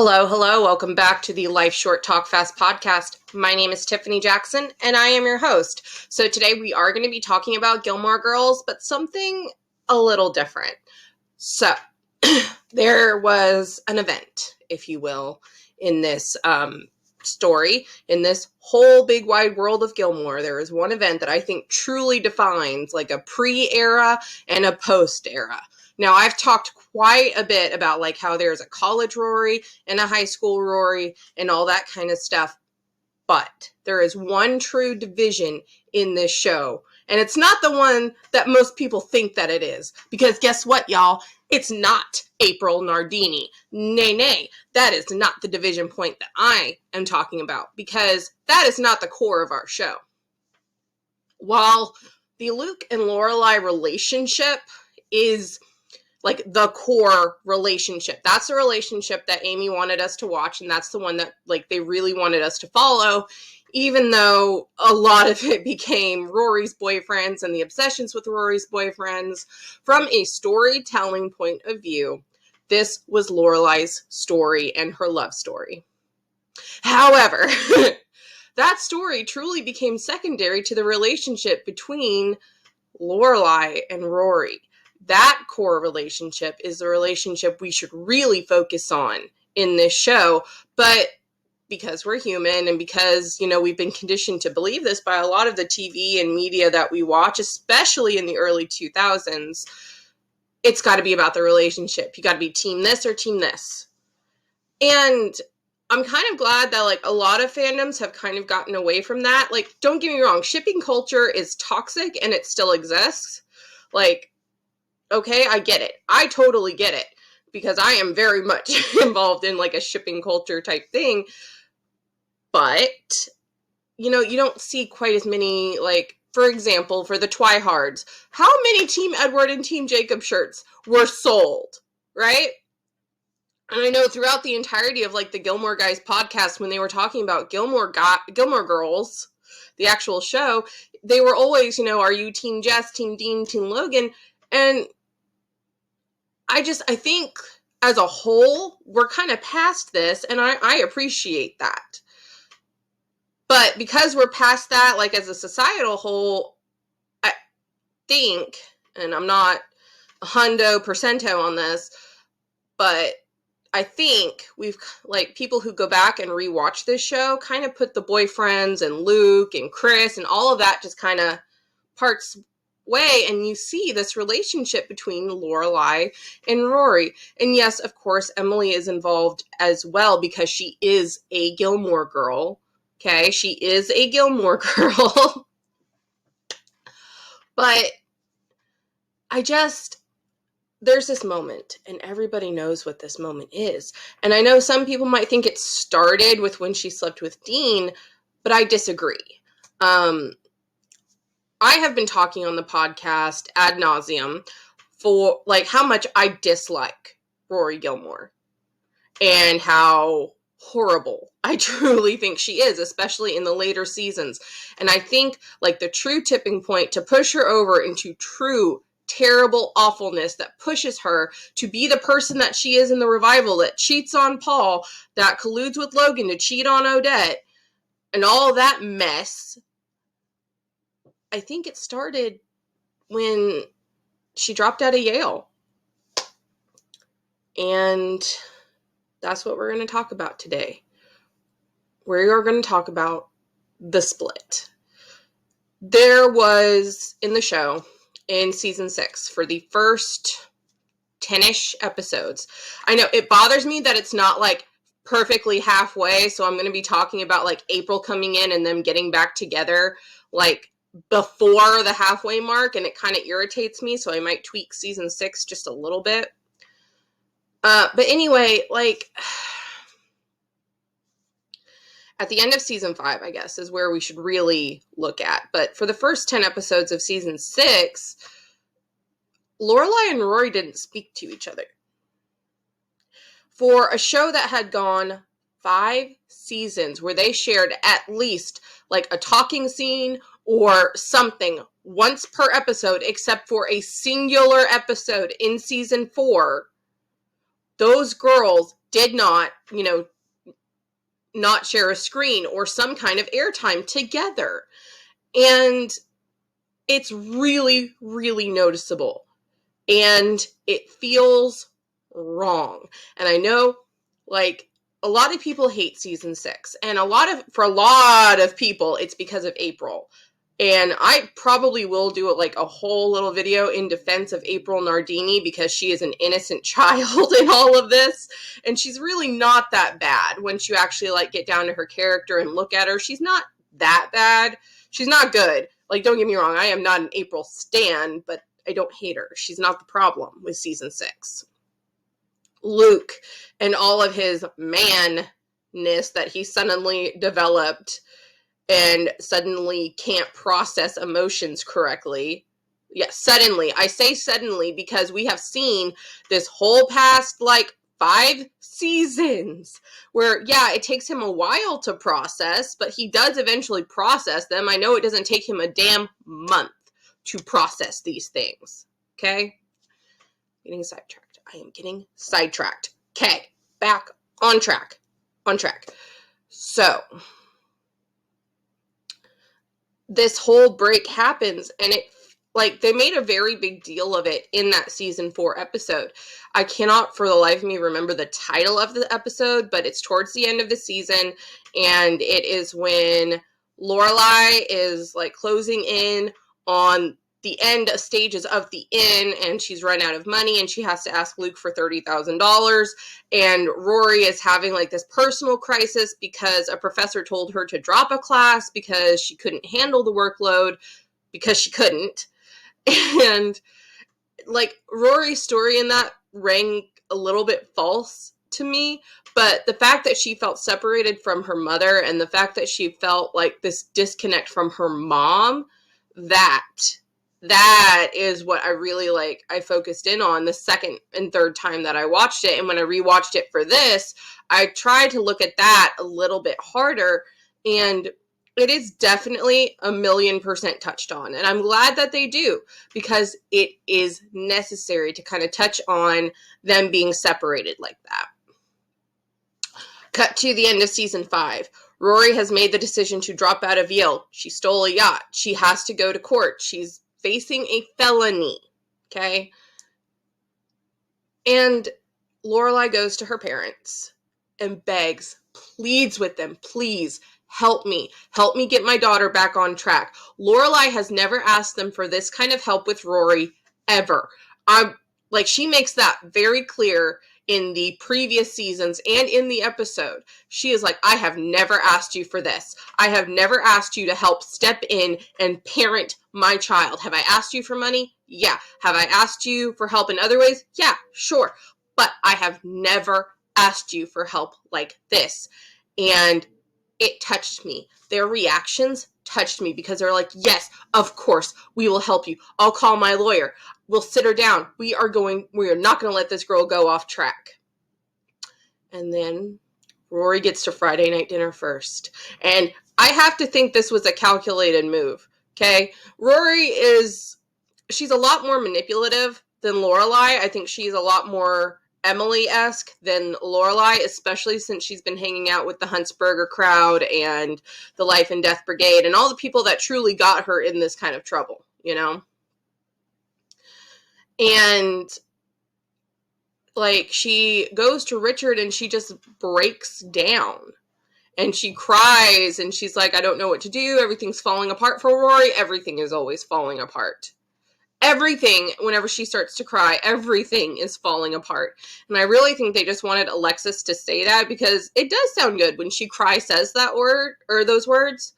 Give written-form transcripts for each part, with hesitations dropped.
Hello. Welcome back to the Life Short Talk Fast podcast. My name is Tiffany Jackson, and I am your host. So today we are going to be talking about Gilmore Girls, but something a little different. So there was an event, if you will, in this story, in this whole big wide world of Gilmore. There is one event that I think truly defines like a pre-era and a post-era. Now, I've talked quite a bit about like how there's a college Rory and a high school Rory and all that kind of stuff. But there is one true division in this show. And it's not the one that most people think that it is. Because guess what, y'all? It's not April Nardini. Nay. That is not the division point that I am talking about. Because that is not the core of our show. While the Luke and Lorelai relationship is like the core relationship. That's the relationship that Amy wanted us to watch, and that's the one that like they really wanted us to follow, even though a lot of it became Rory's boyfriends and the obsessions with Rory's boyfriends. From a storytelling point of view, this was Lorelai's story and her love story. However, that story truly became secondary to the relationship between Lorelai and Rory. That core relationship is the relationship we should really focus on in this show. But because we're human and because, we've been conditioned to believe this by a lot of the TV and media that we watch, especially in the early 2000s, it's got to be about the relationship. You got to be team this or team this. And I'm kind of glad that like a lot of fandoms have kind of gotten away from that. Like, don't get me wrong, shipping culture is toxic and it still exists. Like, okay, I get it. I totally get it because I am very much involved in like a shipping culture type thing. But, you don't see quite as many, like, for example, for the Twihards, how many Team Edward and Team Jacob shirts were sold, right? And I know throughout the entirety of like the Gilmore Guys podcast, when they were talking about Gilmore Girls, the actual show, they were always, are you Team Jess, Team Dean, Team Logan? And I think as a whole, we're kind of past this, and I appreciate that. But because we're past that, like as a societal whole, I think, and I'm not a hundo percento on this, but I think we've, like, people who go back and rewatch this show kind of put the boyfriends and Luke and Chris and all of that just kind of parts way, and you see this relationship between Lorelai and Rory. And yes, of course, Emily is involved as well because she is a Gilmore girl. Okay, she is a Gilmore girl. But there's this moment, and everybody knows what this moment is. And I know some people might think it started with when she slept with Dean, but I disagree. I have been talking on the podcast ad nauseum for like how much I dislike Rory Gilmore and how horrible I truly think she is, especially in the later seasons. And I think like the true tipping point to push her over into true terrible awfulness that pushes her to be the person that she is in the revival, that cheats on Paul, that colludes with Logan to cheat on Odette, and all that mess, I think it started when she dropped out of Yale. And that's what we're going to talk about today. We are going to talk about the split. There was, in the show, in season 6, for the first 10-ish episodes. I know it bothers me that it's not like perfectly halfway, so I'm going to be talking about like April coming in and them getting back together like before the halfway mark, and it kind of irritates me, so I might tweak season 6 just a little bit. But anyway, like at the end of season 5, I guess, is where we should really look at. But for the first 10 episodes of season 6, Lorelai and Rory didn't speak to each other. For a show that had gone 5 seasons where they shared at least like a talking scene or something once per episode, except for a singular episode in season 4, those girls did not, not share a screen or some kind of airtime together. And it's really, really noticeable. And it feels wrong. And I know, like, a lot of people hate season 6. And for a lot of people, it's because of April. And I probably will do a whole little video in defense of April Nardini, because she is an innocent child in all of this. And she's really not that bad once you actually get down to her character and look at her. She's not that bad. She's not good. Don't get me wrong, I am not an April stan, but I don't hate her. She's not the problem with season 6. Luke and all of his manness that he suddenly developed and suddenly can't process emotions correctly. Yes, suddenly. I say suddenly because we have seen this whole past 5 seasons where, yeah, it takes him a while to process, but he does eventually process them. I know it doesn't take him a damn month to process these things. Okay? Getting sidetracked. I am getting sidetracked. Okay, back on track. So, this whole break happens, and it they made a very big deal of it in that season 4 episode. I cannot for the life of me remember the title of the episode, but it's towards the end of the season, and it is when Lorelai is closing in on the end stages of the inn, and she's run out of money, and she has to ask Luke for $30,000, and Rory is having this personal crisis because a professor told her to drop a class because she couldn't handle the workload, because she couldn't. And Rory's story in that rang a little bit false to me, but the fact that she felt separated from her mother and the fact that she felt this disconnect from her mom, that is what I really I focused in on the second and third time that I watched it. And when I rewatched it for this, I tried to look at that a little bit harder, and it is definitely 1,000,000% touched on. And I'm glad that they do, because it is necessary to kind of touch on them being separated like that. Cut to the end of season 5. Rory has made the decision to drop out of Yale. She stole a yacht. She has to go to court. She's facing a felony. Okay? And Lorelai goes to her parents and begs, pleads with them, please help me get my daughter back on track. Lorelai has never asked them for this kind of help with Rory ever. She makes that very clear in the previous seasons and in the episode. She is I have never asked you for this. I have never asked you to help step in and parent my child. Have I asked you for money? Yeah. Have I asked you for help in other ways? Yeah, sure. But I have never asked you for help like this. And it touched me. Their reactions touched me, because they're yes, of course, we will help you. I'll call my lawyer. We'll sit her down. We are not going to let this girl go off track. And then Rory gets to Friday night dinner first. And I have to think this was a calculated move. Okay? Rory she's a lot more manipulative than Lorelai. I think she's a lot more Emily-esque than Lorelai, especially since she's been hanging out with the Huntsberger crowd and the Life and Death Brigade and all the people that truly got her in this kind of trouble, And she goes to Richard and she just breaks down. And she cries and she's I don't know what to do. Everything's falling apart for Rory. Everything is always falling apart. Everything, whenever she starts to cry, everything is falling apart. And I really think they just wanted Alexis to say that, because it does sound good when she says that word, or those words.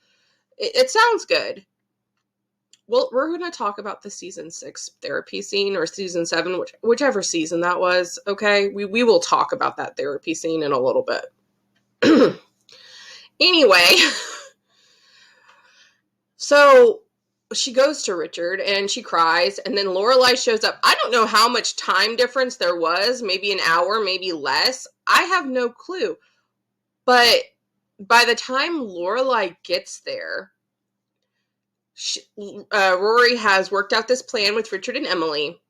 It sounds good. Well, we're going to talk about the season 6 therapy scene, or season 7, whichever season that was, okay? We will talk about that therapy scene in a little bit. Anyway, so she goes to Richard and she cries, and then Lorelai shows up. I don't know how much time difference there was, maybe an hour, maybe less. I have no clue. But by the time Lorelai gets there, Rory has worked out this plan with Richard and Emily,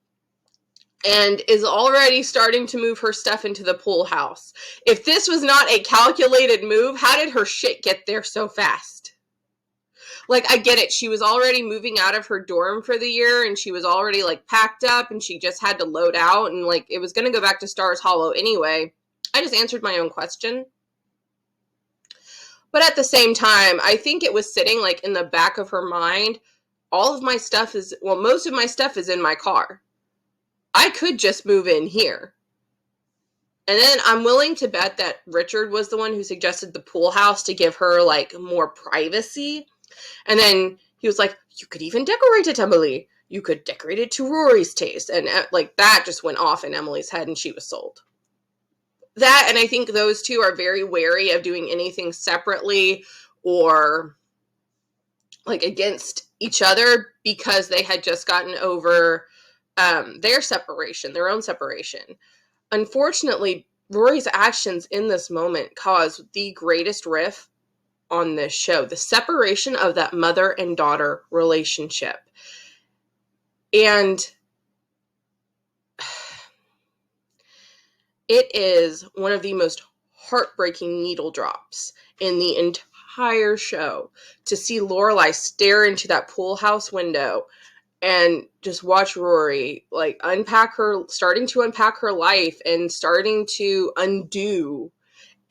and is already starting to move her stuff into the pool house. If this was not a calculated move, how did her shit get there so fast? Like, I get it. She was already moving out of her dorm for the year, and she was already, like, packed up, and she just had to load out, and, like, it was going to go back to Stars Hollow anyway. I just answered my own question. But at the same time, I think it was sitting, like, in the back of her mind. All of my stuff is, well, most of my stuff is in my car. I could just move in here. And then I'm willing to bet that Richard was the one who suggested the pool house to give her, like, more privacy. And then he was like, you could even decorate it, Emily. You could decorate it to Rory's taste. And, like, that just went off in Emily's head and she was sold. That, and I think those two are very wary of doing anything separately or, like, against each other because they had just gotten over their separation, their own separation. Unfortunately, Rory's actions in this moment caused the greatest rift on this show, the separation of that mother and daughter relationship. And it is one of the most heartbreaking needle drops in the entire show to see Lorelai stare into that pool house window and just watch Rory, like, starting to unpack her life and starting to undo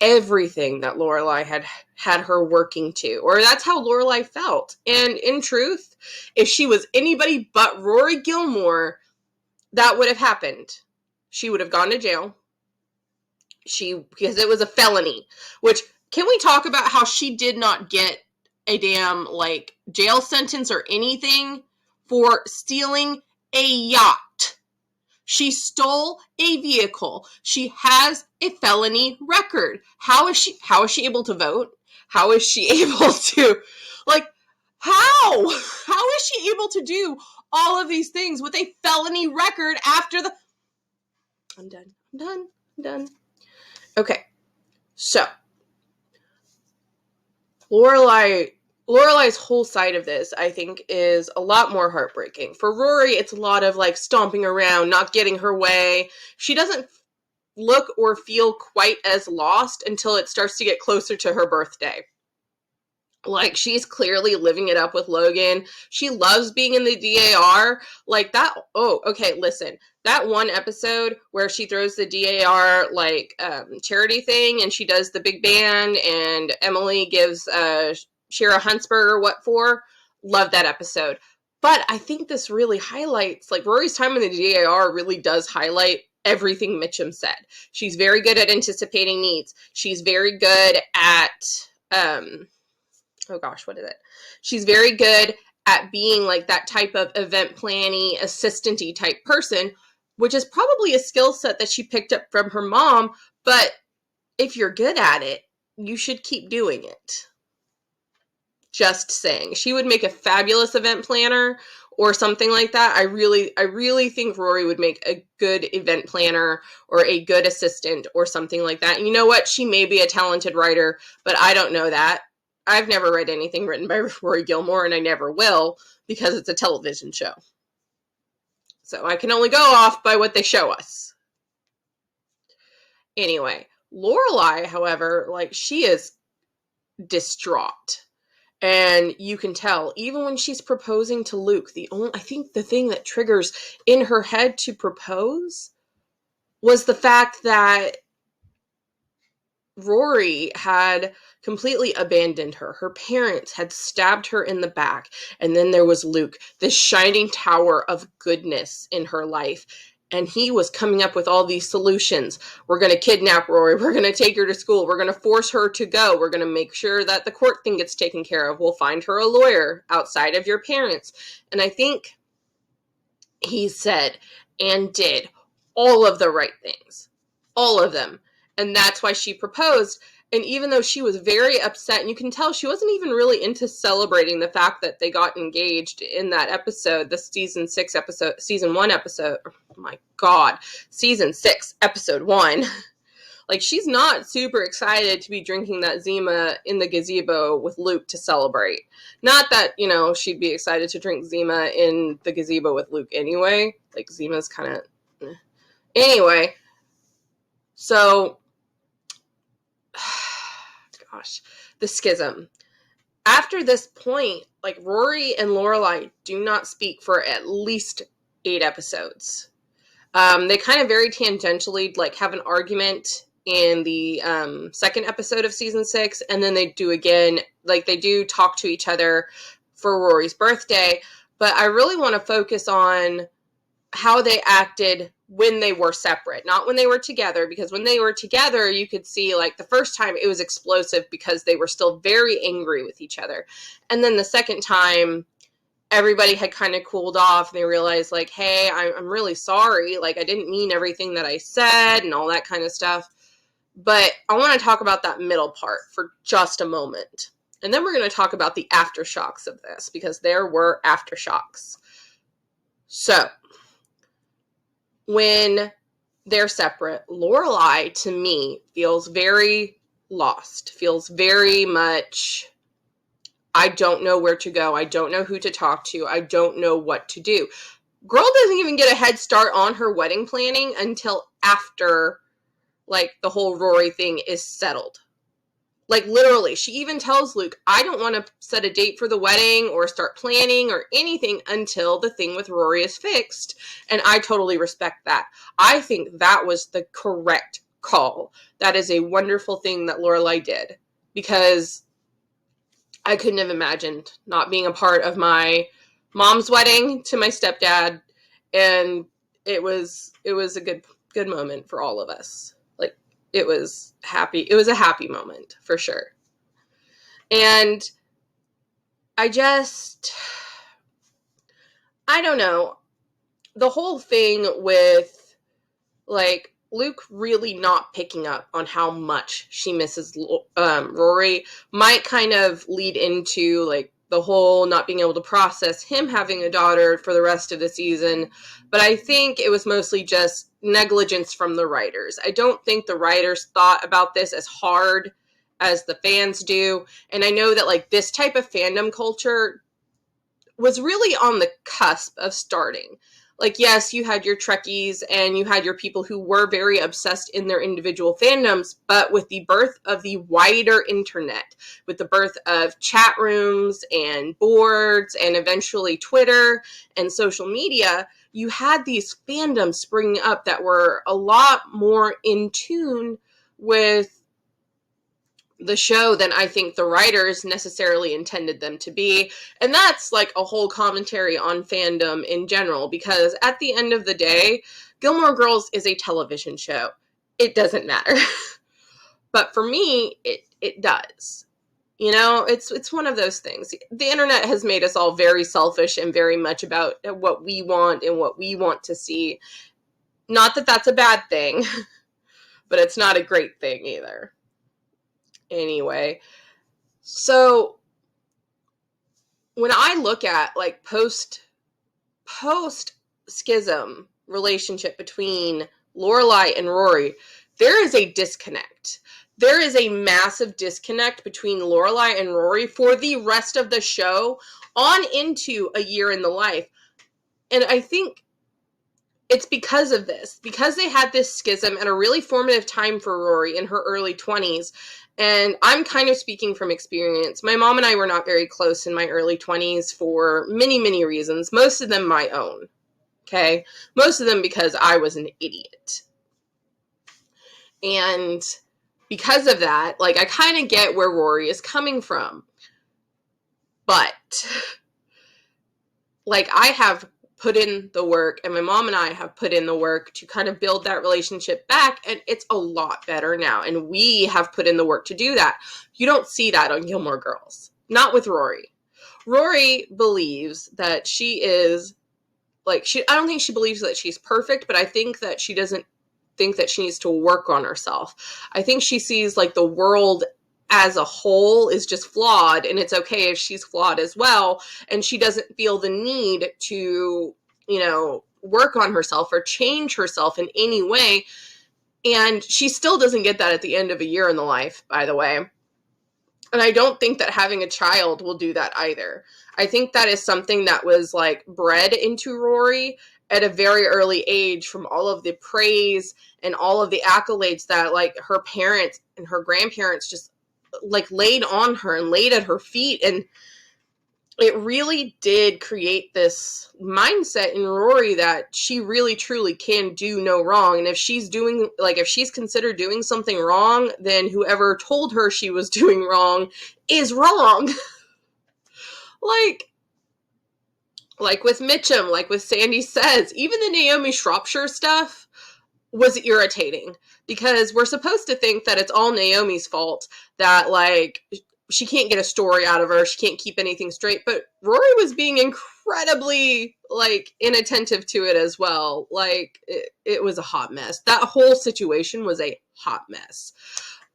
everything that Lorelai had her working to, or that's how Lorelai felt. And in truth, if she was anybody but Rory Gilmore, that would have happened. She would have gone to jail. Because it was a felony, which, can we talk about how she did not get a damn, like, jail sentence or anything for stealing a yacht? She stole a vehicle. She has a felony record. How is she able to vote? How is she able to, like, how is she able to do all of these things with a felony record after the... I'm done. Okay. So, Lorelai's whole side of this, I think, is a lot more heartbreaking. For Rory, it's a lot of, like, stomping around, not getting her way. She doesn't look or feel quite as lost until it starts to get closer to her birthday. Like, she's clearly living it up with Logan. She loves being in the DAR. Like, that, oh, okay, listen. That one episode where she throws the DAR, like, charity thing, and she does the big band, and Emily gives Shira Huntsberger what for. Love that episode. But I think this really highlights, like, Rory's time in the DAR really does highlight everything Mitchum said. She's very good at anticipating needs. She's very good at, oh gosh, what is it? She's very good at being, like, that type of event planning, assistant-y type person, which is probably a skill set that she picked up from her mom, but if you're good at it, you should keep doing it. Just saying. She would make a fabulous event planner or something like that. I really think Rory would make a good event planner or a good assistant or something like that. And you know what? She may be a talented writer, but I don't know that. I've never read anything written by Rory Gilmore, and I never will, because it's a television show. So I can only go off by what they show us. Anyway, Lorelai, however, like, she is distraught. And you can tell, even when she's proposing to Luke, I think the thing that triggers in her head to propose was the fact that Rory had completely abandoned her. Her parents had stabbed her in the back. And then there was Luke, this shining tower of goodness in her life. And he was coming up with all these solutions. We're going to kidnap Rory. We're going to take her to school. We're going to force her to go. We're going to make sure that the court thing gets taken care of. We'll find her a lawyer outside of your parents. And I think he said and did all of the right things. All of them. And that's why she proposed. And even though she was very upset, and you can tell she wasn't even really into celebrating the fact that they got engaged in that episode, the season 1 episode, oh my God, season 6, episode 1. Like, she's not super excited to be drinking that Zima in the gazebo with Luke to celebrate. Not that, you know, she'd be excited to drink Zima in the gazebo with Luke anyway. Like, Zima's kind of Anyway, so, gosh, the schism. After this point, like, Rory and Lorelai do not speak for at least 8 episodes. They kind of very tangentially, like, have an argument in the second episode of season 6, and then they do again, like, they do talk to each other for Rory's birthday, but I really want to focus on how they acted when they were separate, not when they were together, because when they were together, you could see, like, the first time it was explosive because they were still very angry with each other. And then the second time, everybody had kind of cooled off. They realized, like, hey, I'm really sorry. Like, I didn't mean everything that I said and all that kind of stuff. But I want to talk about that middle part for just a moment. And then we're going to talk about the aftershocks of this, because there were aftershocks. So, when they're separate, Lorelai, to me, feels very lost, feels very much, I don't know where to go, I don't know who to talk to, I don't know what to do. Girl doesn't even get a head start on her wedding planning until after, like, the whole Rory thing is settled. Like, literally, she even tells Luke, I don't want to set a date for the wedding or start planning or anything until the thing with Rory is fixed. And I totally respect that. I think that was the correct call. That is a wonderful thing that Lorelai did, because I couldn't have imagined not being a part of my mom's wedding to my stepdad. And it was a good moment for all of us. Like, it was happy. It was a happy moment for sure. And I don't know. The whole thing with, like, Luke really not picking up on how much she misses Rory might kind of lead into, like, the whole not being able to process him having a daughter for the rest of the season. But I think it was mostly just negligence from the writers. I don't think the writers thought about this as hard as the fans do. And I know that, like, this type of fandom culture was really on the cusp of starting. Like, yes, you had your Trekkies and you had your people who were very obsessed in their individual fandoms, but with the birth of the wider internet, with the birth of chat rooms and boards and eventually Twitter and social media, you had these fandoms springing up that were a lot more in tune with the show than I think the writers necessarily intended them to be. And that's, like, a whole commentary on fandom in general, because at the end of the day, Gilmore Girls is a television show. It doesn't matter. But for me, it does. You know, it's one of those things. The internet has made us all very selfish and very much about what we want and what we want to see. Not that that's a bad thing, but it's not a great thing either. Anyway, so when I look at, like, post schism relationship between Lorelai and Rory, there is a disconnect. There is a massive disconnect between Lorelai and Rory for the rest of the show on into A Year in the Life. And I think it's because of this, because they had this schism at a really formative time for Rory in her early 20s. And I'm kind of speaking from experience. My mom and I were not very close in my early 20s for many, many reasons. Most of them my own. Okay? Most of them because I was an idiot. And because of that, like, I kind of get where Rory is coming from. But, like, I have put in the work, and my mom and I have put in the work to kind of build that relationship back, and it's a lot better now, and we have put in the work to do that. You don't see that on Gilmore Girls. Not with Rory. Rory believes that she is, like, I don't think she believes that she's perfect, but I think that she doesn't think that she needs to work on herself. I think she sees, like, the world as a whole is just flawed, and it's okay if she's flawed as well, and she doesn't feel the need to, you know, work on herself or change herself in any way. And she still doesn't get that at the end of A Year in the Life, by the way. And I don't think that having a child will do that either. I think that is something that was, like, bred into Rory at a very early age from all of the praise and all of the accolades that like her parents and her grandparents just like laid on her and laid at her feet. And it really did create this mindset in Rory that she really truly can do no wrong. And if she's considered doing something wrong, then whoever told her she was doing wrong is wrong. like with Mitchum, like with Sandy Says, even the Naomi Shropshire stuff was irritating because we're supposed to think that it's all Naomi's fault, that like she can't get a story out of her, she can't keep anything straight, but Rory was being incredibly like inattentive to it as well. Like it was a hot mess. That whole situation was a hot mess.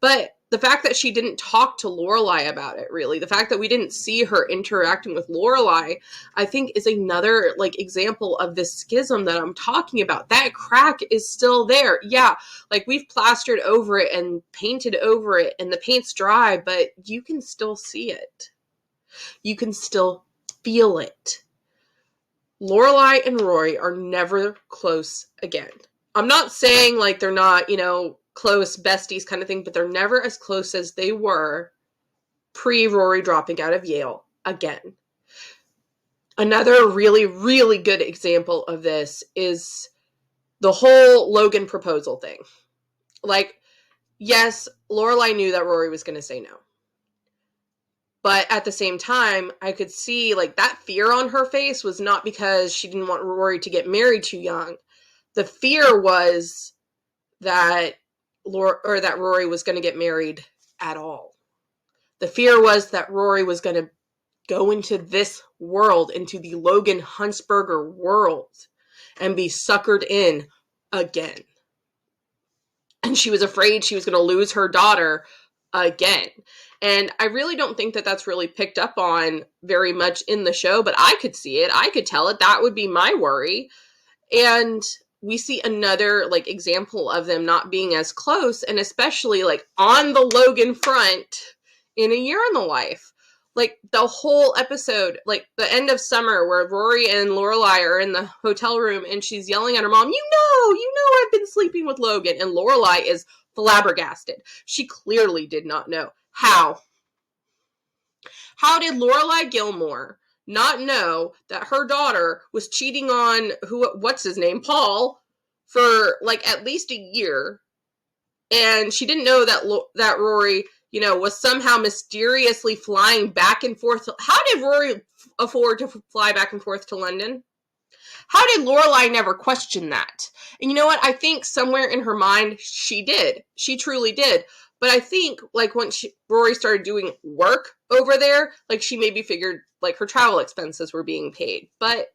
But the fact that she didn't talk to Lorelai about it, really, the fact that we didn't see her interacting with Lorelai, I think is another like example of this schism that I'm talking about. That crack is still there. Yeah, like we've plastered over it and painted over it and the paint's dry, but you can still see it. You can still feel it. Lorelai and Rory are never close again. I'm not saying like they're not, close besties kind of thing, but they're never as close as they were pre-Rory dropping out of Yale again. Another really, really good example of this is the whole Logan proposal thing. Like, yes, Lorelai knew that Rory was going to say no. But at the same time, I could see like that fear on her face was not because she didn't want Rory to get married too young. The fear was that Rory was going to get married at all. The fear was that Rory was going to go into this world, into the Logan Huntsberger world, and be suckered in again. And she was afraid she was going to lose her daughter again. And I really don't think that that's really picked up on very much in the show, but I could see it. I could tell it. That would be my worry. And we see another like example of them not being as close, and especially like on the Logan front in A Year in the Life. Like the whole episode, like the end of summer where Rory and Lorelai are in the hotel room and she's yelling at her mom, you know I've been sleeping with Logan. And Lorelai is flabbergasted. She clearly did not know. How did Lorelai Gilmore not know that her daughter was cheating on what's his name, Paul, for like at least a year, and she didn't know that Rory, was somehow mysteriously flying back and forth? How did Rory afford to fly back and forth to London? How did Lorelai never question that? And you know what? I think somewhere in her mind she did. She truly did. But I think, like, when Rory started doing work over there, like, she maybe figured, like, her travel expenses were being paid. But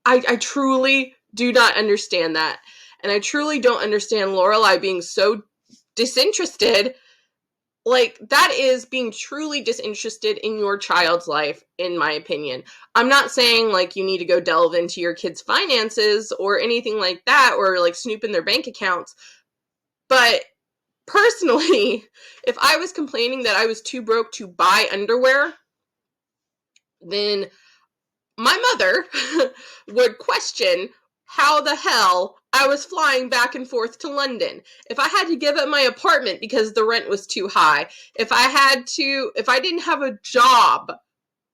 I truly do not understand that. And I truly don't understand Lorelai being so disinterested. Like, that is being truly disinterested in your child's life, in my opinion. I'm not saying, like, you need to go delve into your kids' finances or anything like that, or, like, snoop in their bank accounts. But personally, if I was complaining that I was too broke to buy underwear, then my mother would question how the hell I was flying back and forth to London. If I had to give up my apartment because the rent was too high, if I didn't have a job,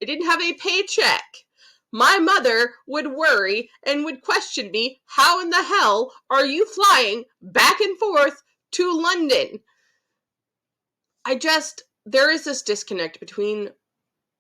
I didn't have a paycheck, my mother would worry and would question me, how in the hell are you flying back and forth to London? There is this disconnect between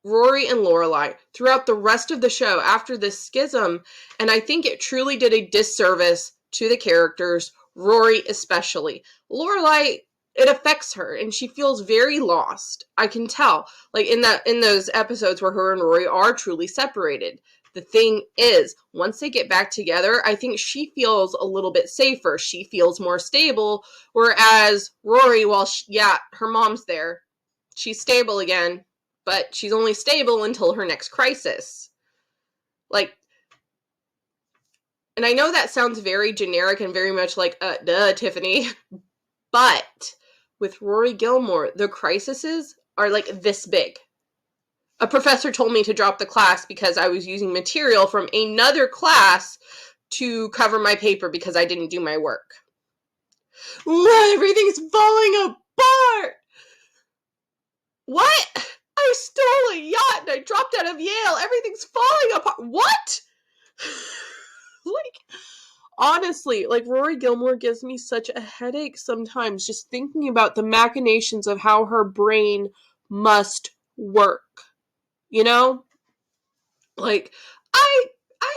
Rory and Lorelai throughout the rest of the show after this schism, and I think it truly did a disservice to the characters, Rory especially. Lorelai, it affects her, and she feels very lost. I can tell, like in those episodes where her and Rory are truly separated. The thing is, once they get back together, I think she feels a little bit safer. She feels more stable, whereas Rory, her mom's there, she's stable again, but she's only stable until her next crisis. Like, and I know that sounds very generic and very much like, duh, Tiffany, but with Rory Gilmore, the crises are like this big. A professor told me to drop the class because I was using material from another class to cover my paper because I didn't do my work. Everything's falling apart. What? I stole a yacht and I dropped out of Yale. Everything's falling apart. What? Like, honestly, like, Rory Gilmore gives me such a headache sometimes just thinking about the machinations of how her brain must work. You know? Like, I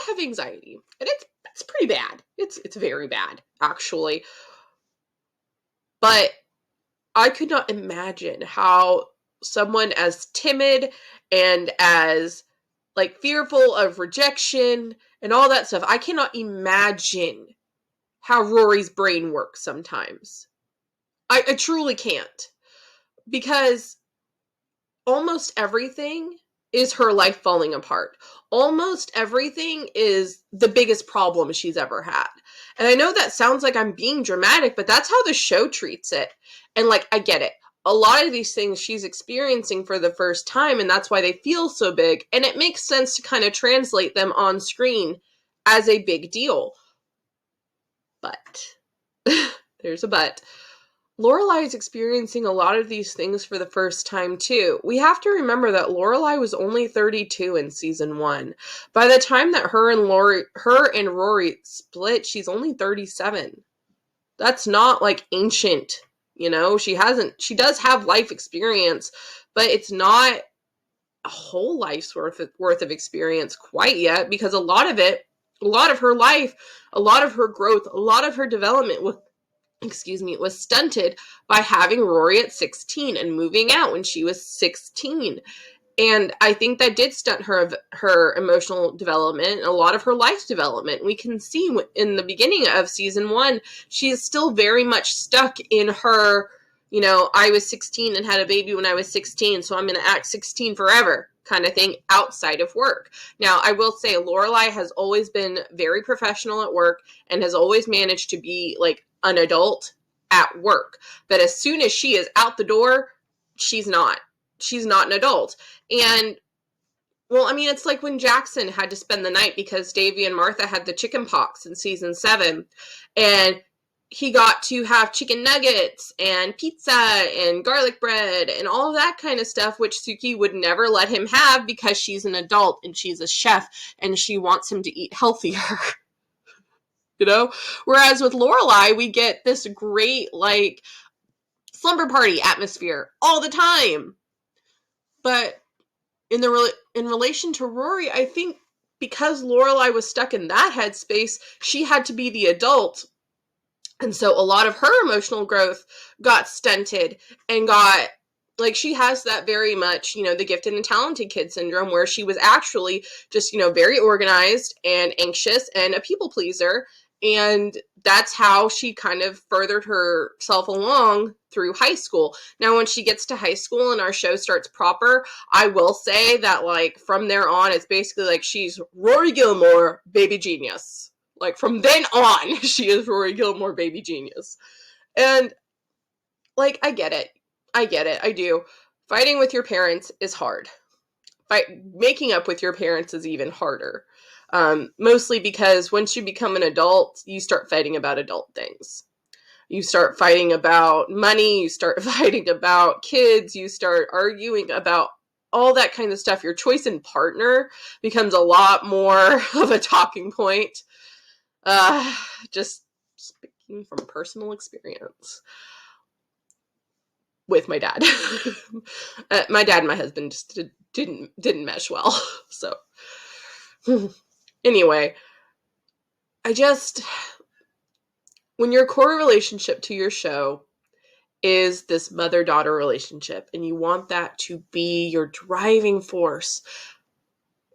have anxiety, and it's pretty bad. It's very bad, actually. But I could not imagine how someone as timid and as, like, fearful of rejection and all that stuff, I cannot imagine how Rory's brain works sometimes. I truly can't. Because almost everything is her life falling apart. Almost everything is the biggest problem she's ever had. And I know that sounds like I'm being dramatic, but that's how the show treats it. And, like, I get it. A lot of these things she's experiencing for the first time, and that's why they feel so big. And it makes sense to kind of translate them on screen as a big deal. But, there's a but. Lorelai is experiencing a lot of these things for the first time, too. We have to remember that Lorelai was only 32 in season 1. By the time that her and Rory split, she's only 37. That's not, like, ancient, you know? She does have life experience, but it's not a whole life's worth of experience quite yet, because a lot of her life, a lot of her growth, a lot of her development was stunted by having Rory at 16 and moving out when she was 16. And I think that did stunt her emotional development, a lot of her life development. We can see in the beginning of season 1, she is still very much stuck in her, you know, I was 16 and had a baby when I was 16, so I'm going to act 16 forever kind of thing outside of work. Now, I will say Lorelai has always been very professional at work and has always managed to be, like, an adult at work. But as soon as she is out the door, she's not an adult. And, well, I mean, it's like when Jackson had to spend the night because Davy and Martha had the chicken pox in season 7. And he got to have chicken nuggets and pizza and garlic bread and all that kind of stuff, which Suki would never let him have because she's an adult and she's a chef and she wants him to eat healthier. You know? Whereas with Lorelai, we get this great, like, slumber party atmosphere all the time. But in relation to Rory, I think because Lorelai was stuck in that headspace, she had to be the adult. And so a lot of her emotional growth got stunted and got, like, she has that very much, you know, the gifted and talented kid syndrome, where she was actually just, you know, very organized and anxious and a people pleaser. And that's how she kind of furthered herself along through high school. Now, when she gets to high school and our show starts proper, I will say that, like, from there on, it's basically like she's Rory Gilmore, baby genius. Like, from then on, she is Rory Gilmore, baby genius. And, like, I get it. I do. Fighting with your parents is hard. Making up with your parents is even harder. Mostly because once you become an adult, you start fighting about adult things. You start fighting about money, you start fighting about kids, you start arguing about all that kind of stuff. Your choice in partner becomes a lot more of a talking point. Just speaking from personal experience with my dad. My dad and my husband just didn't mesh well. So anyway, when your core relationship to your show is this mother-daughter relationship, and you want that to be your driving force,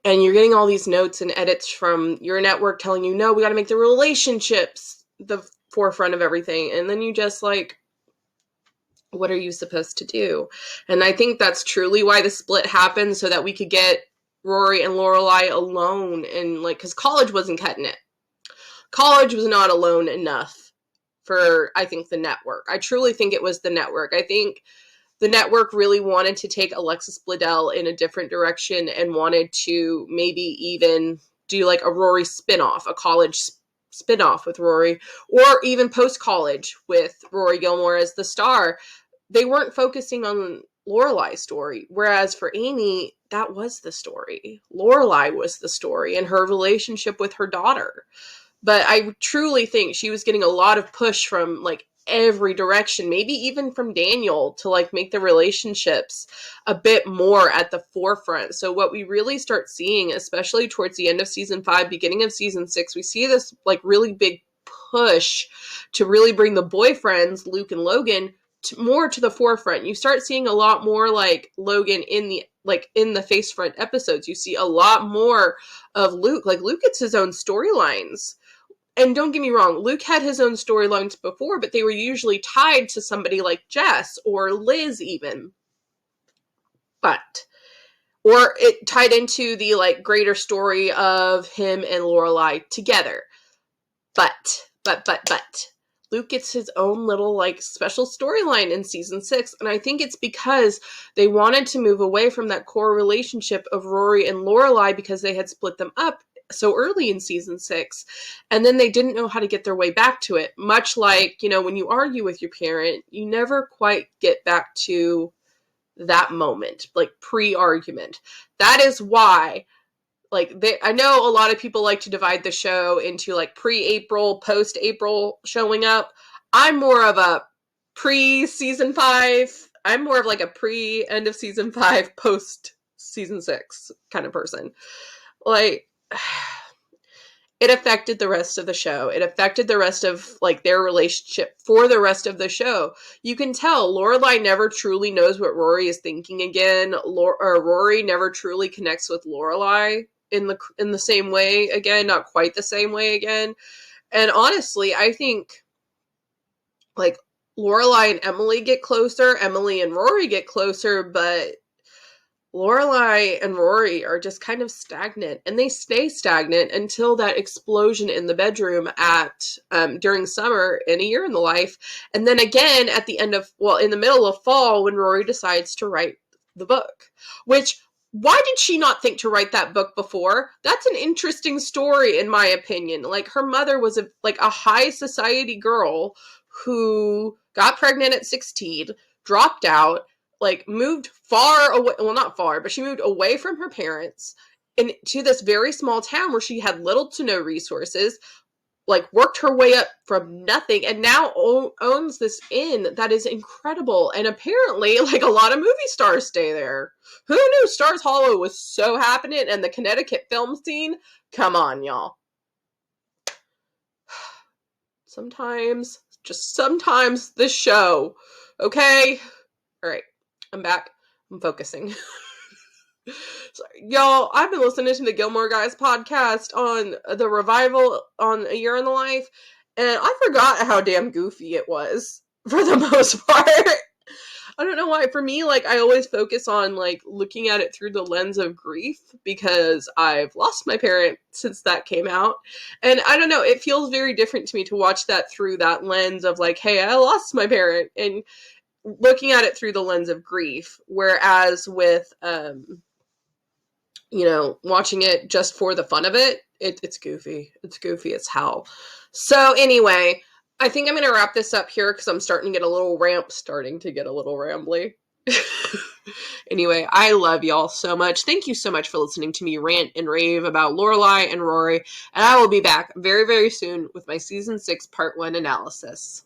and you're getting all these notes and edits from your network telling you, no, we got to make the relationships the forefront of everything, and then you just, like, what are you supposed to do? And I think that's truly why the split happened, so that we could get Rory and Lorelai alone, and, like, because college wasn't cutting it. College was not alone enough for, I think, the network. I truly think it was the network. I think the network really wanted to take Alexis Bledel in a different direction and wanted to maybe even do, like, a Rory spinoff, a college spinoff with Rory, or even post-college with Rory Gilmore as the star, they weren't focusing on Lorelai's story. Whereas for Amy, that was the story. Lorelai was the story and her relationship with her daughter. But I truly think she was getting a lot of push from like every direction, maybe even from Daniel, to like make the relationships a bit more at the forefront. So what we really start seeing, especially towards the end of season 5, beginning of season 6, we see this like really big push to really bring the boyfriends, Luke and Logan, more to the forefront. You start seeing a lot more like Logan in the face front episodes. You see a lot more of Luke. Like Luke gets his own storylines. And don't get me wrong, Luke had his own storylines before, but they were usually tied to somebody like Jess or Liz even. Or it tied into the like greater story of him and Lorelai together. But, Luke gets his own little like special storyline in season 6. And I think it's because they wanted to move away from that core relationship of Rory and Lorelai because they had split them up so early in season 6, and then they didn't know how to get their way back to it. Much like, you know, when you argue with your parent, you never quite get back to that moment, like pre-argument. That is why, like, I know a lot of people like to divide the show into like pre-April, post-April showing up. I'm more of a pre-season 5. I'm more of like a pre-end of season 5, post-season 6 kind of person. Like, it affected the rest of the show. It affected the rest of like their relationship for the rest of the show. You can tell Lorelai never truly knows what Rory is thinking again. Rory never truly connects with Lorelai in the same way again, not quite the same way again. And honestly, I think like Lorelai and Emily get closer, Emily and Rory get closer, but Lorelai and Rory are just kind of stagnant, and they stay stagnant until that explosion in the bedroom during summer in A Year in the Life, and then again at the end of, in the middle of fall when Rory decides to write the book. Which, why did she not think to write that book before? That's an interesting story in my opinion. Like, her mother was a high society girl who got pregnant at 16, dropped out, like moved far away, well not far, but she moved away from her parents and to this very small town where she had little to no resources, like worked her way up from nothing, and now owns this inn that is incredible. And apparently like a lot of movie stars stay there. Who knew Stars Hollow was so happening? And the Connecticut film scene, come on y'all. Sometimes this show, okay? All right, I'm back. I'm focusing. Sorry. Y'all, I've been listening to the Gilmore Guys podcast on the revival on A Year in the Life, and I forgot how damn goofy it was for the most part. I don't know why. For me, like, I always focus on, like, looking at it through the lens of grief because I've lost my parent since that came out. And I don't know, it feels very different to me to watch that through that lens of, like, hey, I lost my parent. And looking at it through the lens of grief, whereas with, watching it just for the fun of it, it's goofy. It's goofy as hell. So anyway, I think I'm going to wrap this up here because I'm starting to get a little rambly. Anyway, I love y'all so much. Thank you so much for listening to me rant and rave about Lorelai and Rory, and I will be back very, very soon with my season 6 part 1 analysis.